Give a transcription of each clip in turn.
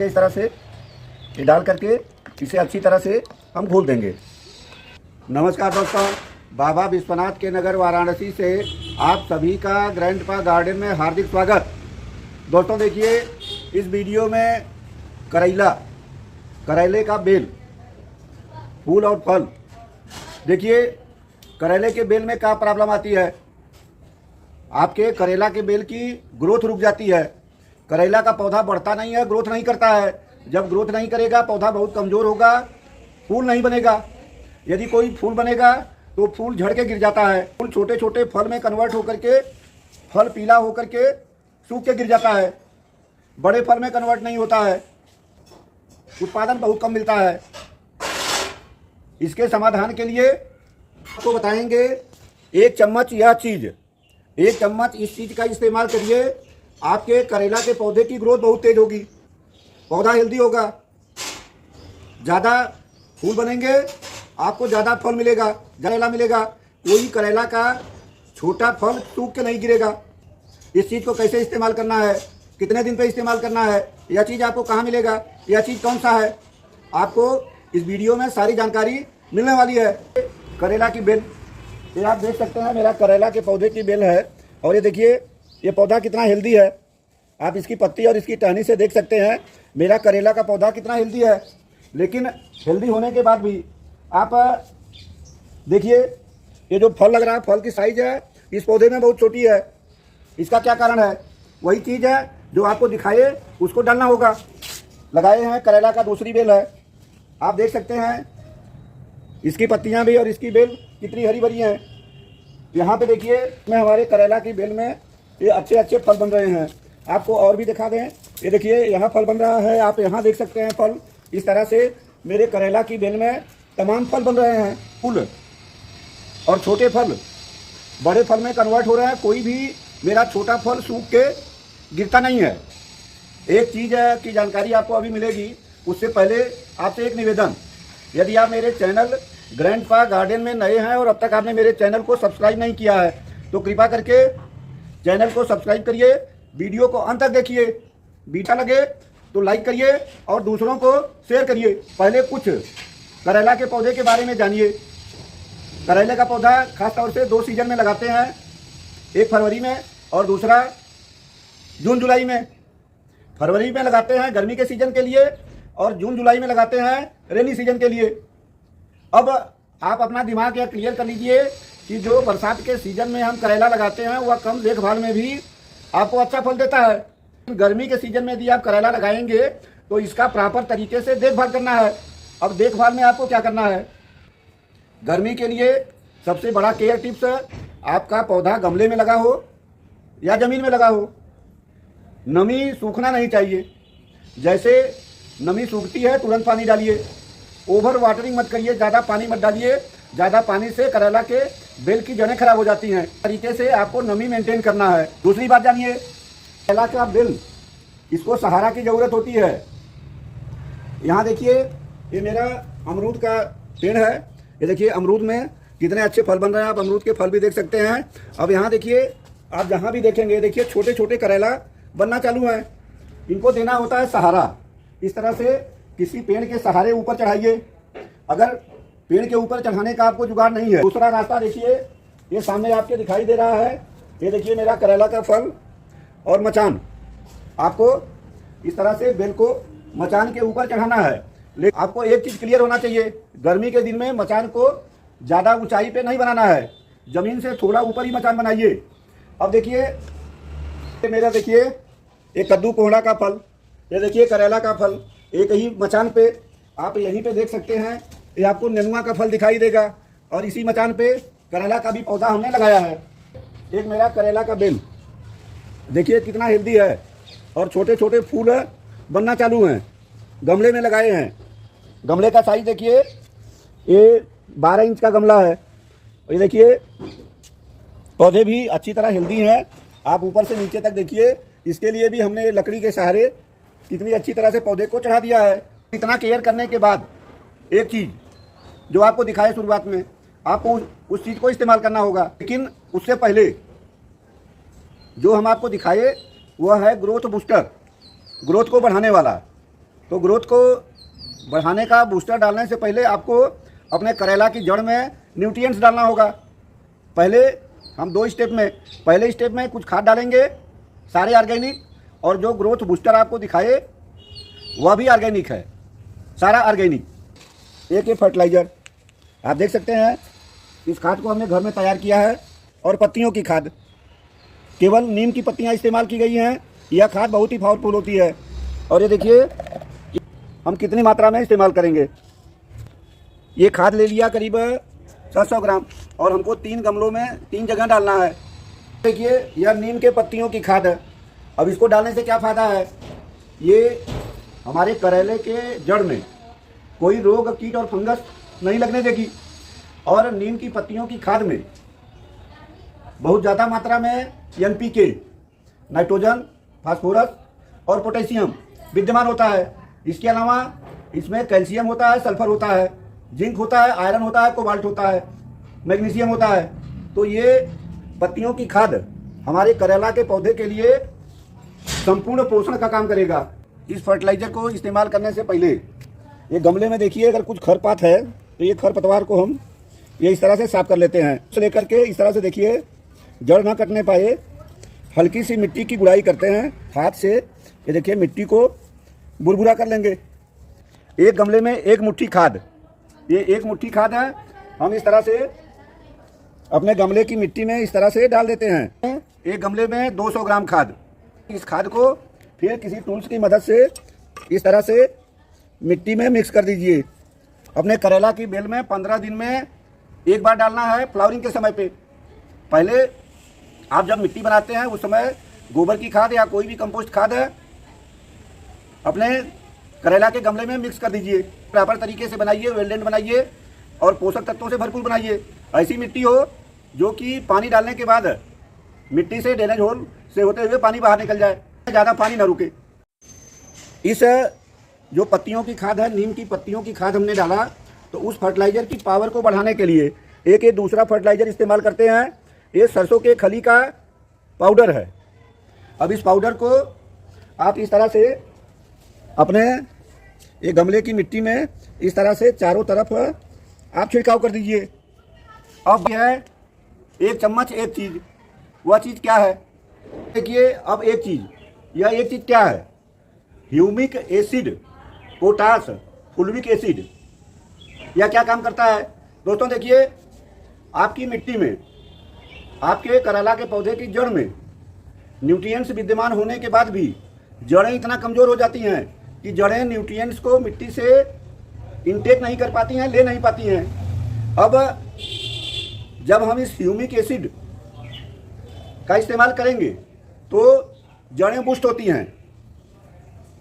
इस तरह से ये डाल करके इसे अच्छी तरह से हम घोल देंगे। नमस्कार दोस्तों, बाबा विश्वनाथ के नगर वाराणसी से आप सभी का ग्रैंडपा गार्डन में हार्दिक स्वागत। दोस्तों देखिए, इस वीडियो में करेले का बेल, फूल और फल। देखिए करेले के बेल में क्या प्रॉब्लम आती है, आपके करेला के बेल की ग्रोथ रुक जाती है। करेला का पौधा बढ़ता नहीं है, ग्रोथ नहीं करता है। जब ग्रोथ नहीं करेगा पौधा बहुत कमज़ोर होगा, फूल नहीं बनेगा। यदि कोई फूल बनेगा तो फूल झड़ के गिर जाता है। फूल छोटे छोटे फल में कन्वर्ट होकर के, फल पीला होकर के सूख के गिर जाता है, बड़े फल में कन्वर्ट नहीं होता है, उत्पादन बहुत कम मिलता है। इसके समाधान के लिए आपको बताएंगे, 1 चम्मच यह चीज़, 1 चम्मच इस चीज़ का इस्तेमाल करिए। आपके करेला के पौधे की ग्रोथ बहुत तेज होगी, पौधा हेल्दी होगा, ज़्यादा फूल बनेंगे, आपको ज़्यादा फल मिलेगा, करेला मिलेगा। कोई करेला का छोटा फल सूख के नहीं गिरेगा। इस चीज़ को कैसे इस्तेमाल करना है, कितने दिन पे इस्तेमाल करना है, यह चीज़ आपको कहाँ मिलेगा, यह चीज़ कौन सा है, आपको इस वीडियो में सारी जानकारी मिलने वाली है। करेला की बेल, ये आप देख सकते हैं मेरा करेला के पौधे की बेल है। और ये देखिए ये पौधा कितना हेल्दी है, आप इसकी पत्ती और इसकी टहनी से देख सकते हैं मेरा करेला का पौधा कितना हेल्दी है। लेकिन हेल्दी होने के बाद भी आप देखिए ये जो फल लग रहा है, फल की साइज़ है इस पौधे में बहुत छोटी है। इसका क्या कारण है, वही चीज़ है जो आपको दिखाए उसको डालना होगा। लगाए हैं करेला का दूसरी बेल है, आप देख सकते हैं इसकी पत्तियां भी और इसकी बेल कितनी हरी भरी हैं। यहाँ पे देखिए मैं हमारे करेला की बेल में ये अच्छे अच्छे फल बन रहे हैं। आपको और भी दिखा दें, ये देखिए यहाँ फल बन रहा है, आप यहाँ देख सकते हैं फल। इस तरह से मेरे करेला की बेल में तमाम फल बन रहे हैं, फूल और छोटे फल बड़े फल में कन्वर्ट हो रहे हैं। कोई भी मेरा छोटा फल सूख के गिरता नहीं है। एक चीज़ की जानकारी आपको अभी मिलेगी, उससे पहले आपसे एक निवेदन, यदि आप मेरे चैनल ग्रैंडपा गार्डन में नए हैं और अब तक आपने मेरे चैनल को सब्सक्राइब नहीं किया है तो कृपा करके चैनल को सब्सक्राइब करिए, वीडियो को अंत तक देखिए, वीडियो लगे तो लाइक करिए और दूसरों को शेयर करिए। पहले कुछ करेला के पौधे के बारे में जानिए। करेले का पौधा खासतौर से 2 सीजन में लगाते हैं, एक फरवरी में और दूसरा जून जुलाई में। फरवरी में लगाते हैं गर्मी के सीजन के लिए और जून जुलाई में लगाते हैं रेनी सीजन के लिए। अब आप अपना दिमाग यह क्लियर कर लीजिए कि जो बरसात के सीजन में हम करेला लगाते हैं वह कम देखभाल में भी आपको अच्छा फल देता है। गर्मी के सीजन में यदि आप करेला लगाएंगे तो इसका प्रॉपर तरीके से देखभाल करना है। अब देखभाल में आपको क्या करना है, गर्मी के लिए सबसे बड़ा केयर टिप्स है, आपका पौधा गमले में लगा हो या ज़मीन में लगा हो, नमी सूखना नहीं चाहिए। जैसे नमी सूखती है तुरंत पानी डालिए, ओवर वाटरिंग मत करिए, ज़्यादा पानी मत डालिए। ज़्यादा पानी से करेला के बेल की जड़ें खराब हो जाती हैं। तरीके से आपको नमी मेंटेन करना है। दूसरी बात जानिए, करेला का बेल, इसको सहारा की ज़रूरत होती है। यहाँ देखिए ये मेरा अमरूद का पेड़ है, ये देखिए अमरूद में कितने अच्छे फल बन रहे हैं, आप अमरूद के फल भी देख सकते हैं। अब यहाँ देखिए, आप जहाँ भी देखेंगे देखिए छोटे छोटे करेला बनना चालू है। इनको देना होता है सहारा। इस तरह से किसी पेड़ के सहारे ऊपर चढ़ाइए। अगर पेड़ के ऊपर चढ़ाने का आपको जुगाड़ नहीं है, दूसरा रास्ता देखिए, ये सामने आपके दिखाई दे रहा है, ये देखिए मेरा करेला का फल और मचान। आपको इस तरह से बेल को मचान के ऊपर चढ़ाना है। लेकिन आपको एक चीज़ क्लियर होना चाहिए, गर्मी के दिन में मचान को ज़्यादा ऊंचाई पे नहीं बनाना है, ज़मीन से थोड़ा ऊपर ही मचान बनाइए। अब देखिए मेरा, देखिए ये कद्दू कोहड़ा का फल, ये देखिए करेला का फल, एक ही मचान पे आप यहीं पे देख सकते हैं। ये आपको नेनुआ का फल दिखाई देगा और इसी मचान पे करेला का भी पौधा हमने लगाया है। एक मेरा करेला का बेल देखिए कितना हेल्दी है और छोटे छोटे फूल बनना चालू हैं, गमले में लगाए हैं। गमले का साइज देखिए, ये 12 इंच का गमला है। ये देखिए पौधे भी अच्छी तरह हेल्दी हैं, आप ऊपर से नीचे तक देखिए। इसके लिए भी हमने लकड़ी के सहारे कितनी अच्छी तरह से पौधे को चढ़ा दिया है। इतना केयर करने के बाद एक चीज़ जो आपको दिखाए शुरुआत में, आपको उस चीज़ को इस्तेमाल करना होगा। लेकिन उससे पहले जो हम आपको दिखाए वह है ग्रोथ बूस्टर, ग्रोथ को बढ़ाने वाला। तो ग्रोथ को बढ़ाने का बूस्टर डालने से पहले आपको अपने करेला की जड़ में न्यूट्रिएंट्स डालना होगा। पहले हम 2 स्टेप में, पहले स्टेप में कुछ खाद डालेंगे सारे ऑर्गेनिक, और जो ग्रोथ बूस्टर आपको दिखाए वह भी ऑर्गेनिक है, सारा ऑर्गेनिक। एक ये फर्टिलाइज़र आप देख सकते हैं, इस खाद को हमने घर में तैयार किया है। और पत्तियों की खाद, केवल नीम की पत्तियां इस्तेमाल की गई हैं। यह खाद बहुत ही पावरफुल होती है। और ये देखिए हम कितनी मात्रा में इस्तेमाल करेंगे। ये खाद ले लिया करीब 600 ग्राम, और हमको 3 गमलों में 3 जगह डालना है। देखिए यह नीम के पत्तियों की खाद है। अब इसको डालने से क्या फ़ायदा है, ये हमारे करेले के जड़ में कोई रोग, कीट और फंगस नहीं लगने देगी। और नीम की पत्तियों की खाद में बहुत ज़्यादा मात्रा में NPK, नाइट्रोजन, फास्फोरस और पोटेशियम विद्यमान होता है। इसके अलावा इसमें कैल्शियम होता है, सल्फर होता है, जिंक होता है, आयरन होता है, कोबाल्ट होता है, मैग्नीशियम होता है। तो ये पत्तियों की खाद हमारे करेला के पौधे के लिए संपूर्ण पोषण का काम करेगा। इस फर्टिलाइज़र को इस्तेमाल करने से पहले ये गमले में देखिए अगर कुछ खरपात है तो ये खरपतवार को हम ये इस तरह से साफ कर लेते हैं। तो लेकर के इस तरह से देखिए जड़ ना कटने पाए, हल्की सी मिट्टी की गुड़ाई करते हैं हाथ से। ये देखिए मिट्टी को बुरबुरा कर लेंगे। एक गमले में 1 मुट्ठी खाद, ये 1 मुट्ठी खाद है, हम इस तरह से अपने गमले की मिट्टी में इस तरह से डाल देते हैं। एक गमले में 200 ग्राम खाद। इस खाद को फिर किसी टूल्स की मदद से इस तरह से मिट्टी में मिक्स कर दीजिए। अपने करेला की बेल में 15 दिन में एक बार डालना है, फ्लावरिंग के समय पे। पहले आप जब मिट्टी बनाते हैं उस समय गोबर की खाद या कोई भी कंपोस्ट खाद है अपने करेला के गमले में मिक्स कर दीजिए। प्रॉपर तरीके से बनाइए, वेल्डेंट बनाइए और पोषक तत्वों से भरपूर बनाइए। ऐसी मिट्टी हो जो कि पानी डालने के बाद मिट्टी से ड्रेनेज होल से होते हुए पानी बाहर निकल जाए, ज़्यादा पानी ना रुके। इस जो पत्तियों की खाद है, नीम की पत्तियों की खाद हमने डाला, तो उस फर्टिलाइज़र की पावर को बढ़ाने के लिए एक ये दूसरा फर्टिलाइज़र इस्तेमाल करते हैं। ये सरसों के खली का पाउडर है। अब इस पाउडर को आप इस तरह से अपने ये गमले की मिट्टी में इस तरह से चारों तरफ आप छिड़काव कर दीजिए। अब यह है 1 चम्मच एक चीज़, वह चीज़ क्या है देखिए। अब एक चीज़, यह एक चीज़ क्या है, humic acid, potash, fulvic acid. यह क्या काम करता है दोस्तों, देखिए आपकी मिट्टी में, आपके करेला के पौधे की जड़ में न्यूट्रिएंट्स विद्यमान होने के बाद भी जड़ें इतना कमज़ोर हो जाती हैं कि जड़ें न्यूट्रिएंट्स को मिट्टी से इंटेक नहीं कर पाती हैं, ले नहीं पाती हैं। अब जब हम इस ह्यूमिक एसिड का इस्तेमाल करेंगे तो जड़ें पुष्ट होती हैं,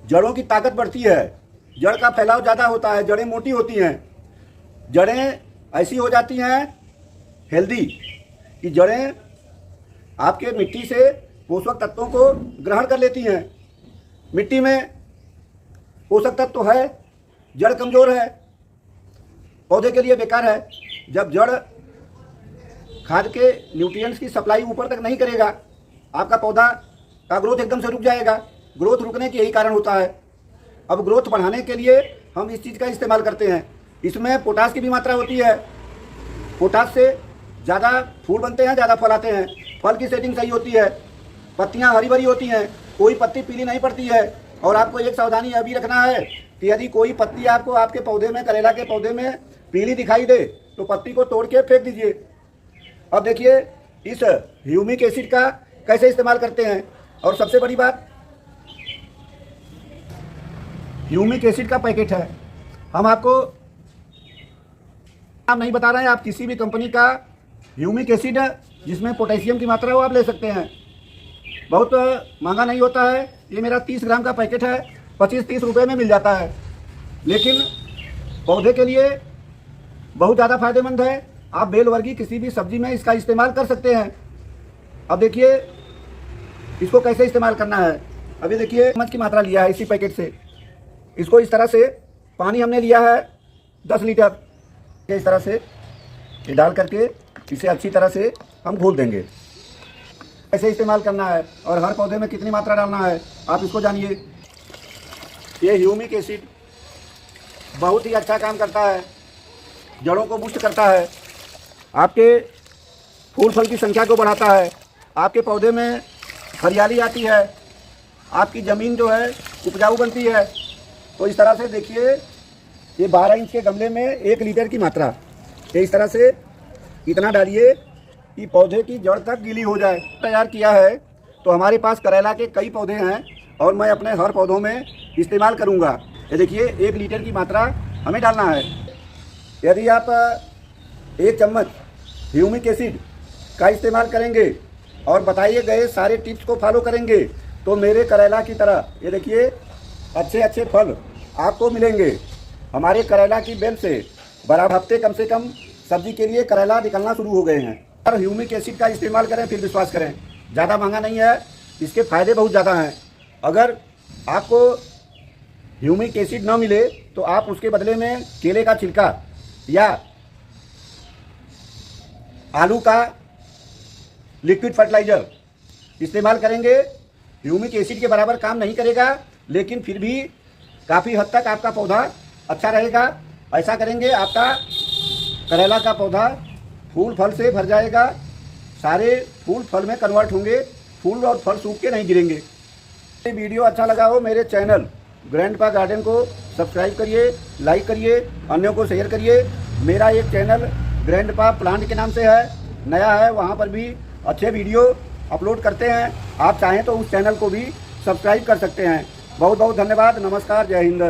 जड़ों की ताकत बढ़ती है, जड़ का फैलाव ज़्यादा होता है, जड़ें मोटी होती हैं, जड़ें ऐसी हो जाती हैं हेल्दी कि जड़ें आपके मिट्टी से पोषक तत्वों को ग्रहण कर लेती हैं। मिट्टी में पोषक तत्व है, जड़ कमज़ोर है, पौधे के लिए बेकार है। जब जड़ खाद के न्यूट्रिएंट्स की सप्लाई ऊपर तक नहीं करेगा, आपका पौधा का ग्रोथ एकदम से रुक जाएगा। ग्रोथ रुकने की यही कारण होता है। अब ग्रोथ बढ़ाने के लिए हम इस चीज़ का इस्तेमाल करते हैं। इसमें पोटास की भी मात्रा होती है। पोटास से ज़्यादा फूल बनते हैं, ज़्यादा फल आते हैं, फल की सेटिंग सही होती है, पत्तियां हरी भरी होती हैं, कोई पत्ती पीली नहीं पड़ती है। और आपको एक सावधानी यह भी रखना है कि यदि कोई पत्ती आपको आपके पौधे में, करेला के पौधे में पीली दिखाई दे तो पत्ती को तोड़ के फेंक दीजिए। अब देखिए इस ह्यूमिक एसिड का कैसे इस्तेमाल करते हैं। और सबसे बड़ी बात, ह्यूमिक एसिड का पैकेट है, हम आपको नाम नहीं बता रहे हैं। आप किसी भी कंपनी का ह्यूमिक एसिड जिसमें पोटेशियम की मात्रा हो आप ले सकते हैं, बहुत महंगा नहीं होता है। ये मेरा 30 ग्राम का पैकेट है, 25-30 रुपये में मिल जाता है, लेकिन पौधे के लिए बहुत ज़्यादा फायदेमंद है। आप बेल वर्गीय किसी भी सब्जी में इसका इस्तेमाल कर सकते हैं। अब देखिए इसको कैसे इस्तेमाल करना है। अभी देखिए चम्मच की मात्रा लिया है इसी पैकेट से। इसको इस तरह से, पानी हमने लिया है 10 लीटर, इस तरह से ये डाल करके इसे अच्छी तरह से हम घोल देंगे। कैसे इस्तेमाल करना है और हर पौधे में कितनी मात्रा डालना है आप इसको जानिए। ये ह्यूमिक एसिड बहुत ही अच्छा काम करता है, जड़ों को बूस्ट करता है, आपके फूल फल की संख्या को बढ़ाता है, आपके पौधे में हरियाली आती है, आपकी ज़मीन जो है उपजाऊ बनती है। तो इस तरह से देखिए, ये 12 इंच के गमले में 1 लीटर की मात्रा, ये इस तरह से इतना डालिए कि पौधे की जड़ तक गीली हो जाए। तैयार किया है। तो हमारे पास करेला के कई पौधे हैं और मैं अपने हर पौधों में इस्तेमाल करूंगा। ये देखिए, 1 लीटर की मात्रा हमें डालना है। यदि आप 1 चम्मच ह्यूमिक एसिड का इस्तेमाल करेंगे और बताए गए सारे टिप्स को फॉलो करेंगे तो मेरे करेला की तरह ये देखिए अच्छे अच्छे फल आपको मिलेंगे। हमारे करेला की बेल से बराबर हफ्ते कम से कम सब्जी के लिए करेला निकलना शुरू हो गए हैं। और ह्यूमिक एसिड का इस्तेमाल करें, फिर विश्वास करें, ज़्यादा महंगा नहीं है, इसके फ़ायदे बहुत ज़्यादा हैं। अगर आपको ह्यूमिक एसिड ना मिले तो आप उसके बदले में केले का छिलका या आलू का लिक्विड फर्टिलाइज़र इस्तेमाल करेंगे। ह्यूमिक एसिड के बराबर काम नहीं करेगा, लेकिन फिर भी काफ़ी हद तक आपका पौधा अच्छा रहेगा। ऐसा करेंगे, आपका करेला का पौधा फूल फल से भर जाएगा, सारे फूल फल में कन्वर्ट होंगे, फूल और फल सूख के नहीं गिरेंगे। ये वीडियो अच्छा लगा हो, मेरे चैनल ग्रैंडपा गार्डन को सब्सक्राइब करिए, लाइक करिए, अन्यों को शेयर करिए। मेरा एक चैनल ग्रैंडपा प्लांट के नाम से है, नया है, वहाँ पर भी अच्छे वीडियो अपलोड करते हैं। आप चाहें तो उस चैनल को भी सब्सक्राइब कर सकते हैं। बहुत बहुत धन्यवाद। नमस्कार, जय हिंद।